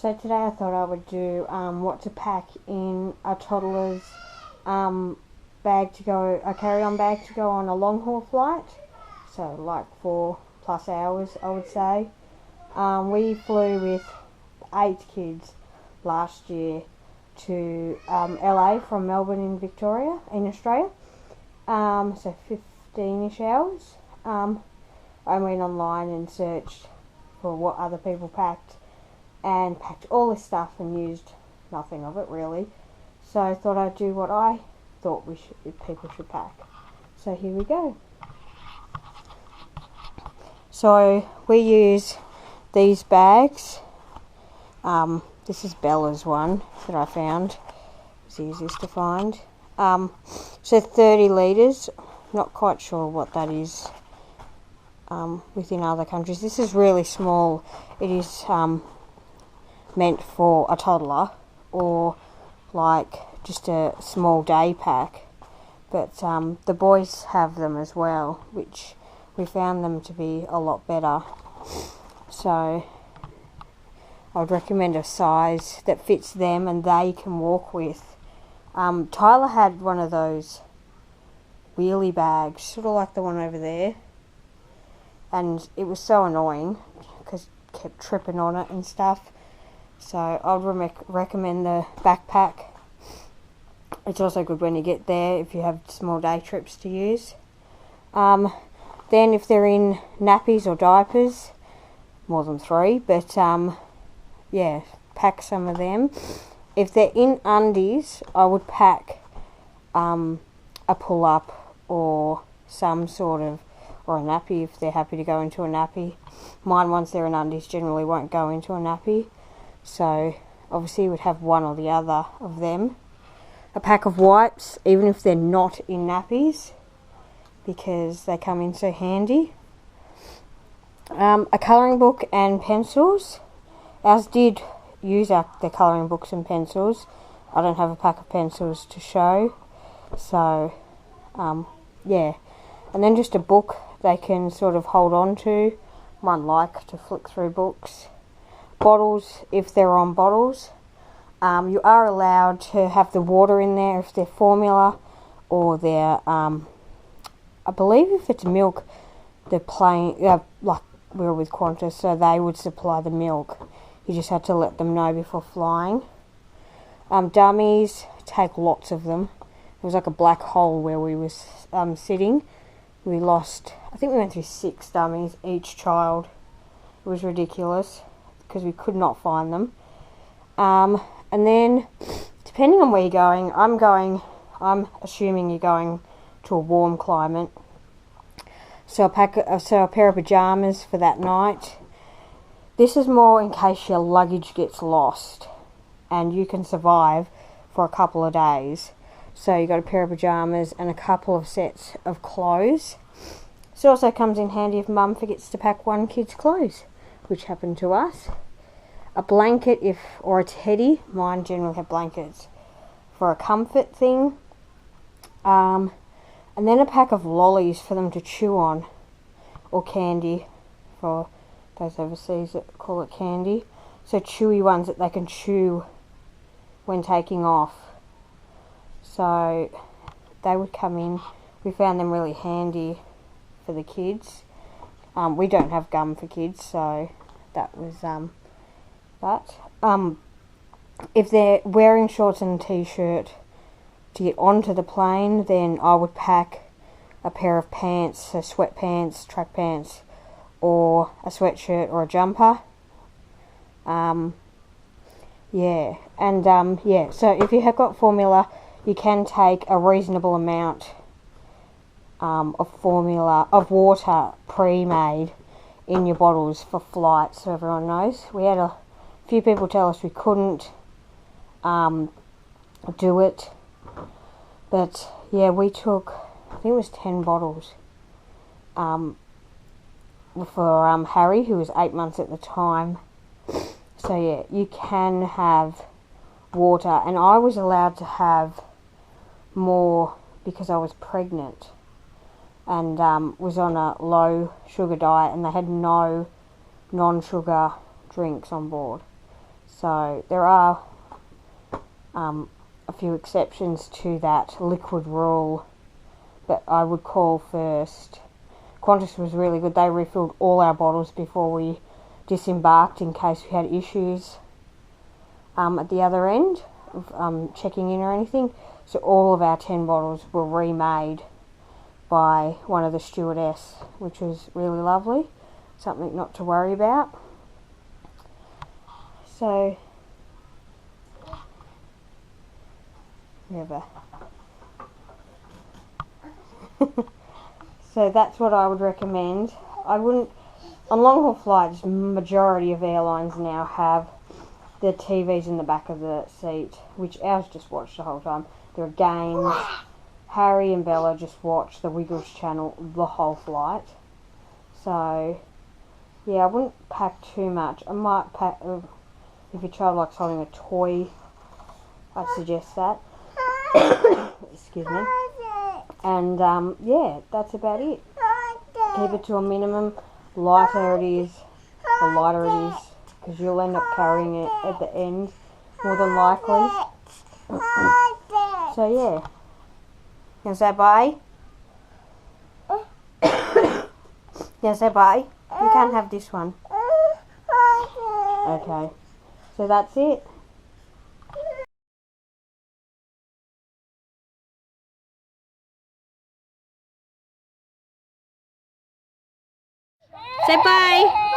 So today I thought I would do what to pack in a toddler's bag to go, a carry-on bag to go on a long haul flight. So like 4+ hours, I would say. We flew with 8 kids last year to LA from Melbourne in Victoria, in Australia. So 15-ish hours. I went online and searched for what other people packed and packed all this stuff and used nothing of it really. So I thought I'd do what I thought people should pack. So here we go. So we use these bags. This is Bella's one that I found. It's the easiest to find. So 30 litres. Not quite sure what that is within other countries. This is really small. It is meant for a toddler or like just a small day pack. But the boys have them as well, which we found them to be a lot better. So I would recommend a size that fits them and they can walk with. Tyler had one of those wheelie bags, sort of like the one over there, and it was so annoying because it kept tripping on it and stuff. So I would recommend the backpack. It's also good when you get there if you have small day trips to use. Then if they're in nappies or diapers, more than 3, but yeah, pack some of them. If they're in undies, I would pack a pull-up or some sort of, or a nappy if they're happy to go into a nappy. Mine, once they're in undies, generally won't go into a nappy. So obviously you would have one or the other of them. A pack of wipes, even if they're not in nappies, because they come in so handy. A colouring book and pencils. Ours did use the colouring books and pencils. I don't have a pack of pencils to show. So, yeah. And then just a book they can sort of hold on to. One like to flick through books. Bottles, if they're on bottles. You are allowed to have the water in there if they're formula or they're, I believe if it's milk, they're plain, like we were with Qantas, so they would supply the milk. You just had to let them know before flying. Dummies, take lots of them. It was like a black hole where we was sitting. We lost, I think we went through 6 dummies, each child. It was ridiculous because we could not find them. And then, depending on where you're going, I'm assuming you're going to a warm climate. So a pair of pyjamas for that night. This is more in case your luggage gets lost and you can survive for a couple of days. So you got a pair of pyjamas and a couple of sets of clothes. This also comes in handy if mum forgets to pack one kid's clothes, which happened to us. A blanket or a teddy. Mine generally have blankets for a comfort thing. And then a pack of lollies for them to chew on, or candy for those overseas that call it candy. So chewy ones that they can chew when taking off. So they would come in. We found them really handy for the kids. We don't have gum for kids, so that was that. If they're wearing shorts and a t-shirt to get onto the plane, then I would pack a pair of pants, so sweatpants, track pants, or a sweatshirt or a jumper. Yeah, and yeah, so if you have got formula, you can take a reasonable amount of water pre-made in your bottles for flight, so everyone knows. We had a few people tell us we couldn't do it, but yeah, we took, I think it was 10 bottles for Harry, who was 8 months at the time. So yeah, you can have water, and I was allowed to have more because I was pregnant and was on a low sugar diet, and they had no non-sugar drinks on board. So there are a few exceptions to that liquid rule, but I would call first. Qantas was really good. They refilled all our bottles before we disembarked in case we had issues at the other end of checking in or anything. So all of our 10 bottles were remade by one of the stewardess, which was really lovely. Something not to worry about. So never. So that's what I would recommend. I wouldn't, on long haul flights, majority of airlines now have the TVs in the back of the seat, which ours just watched the whole time. There are games. Harry and Bella just watch the Wiggles channel the whole flight. So yeah, I wouldn't pack too much. I might pack, if your child likes holding a toy, I'd suggest that. Excuse me. And yeah, that's about it. Keep it to a minimum. Lighter it is, the lighter it is, because you'll end up carrying it at the end, more than likely. So yeah. You want to say bye? You want to say bye? You can't have this one. Okay. So that's it. Say bye.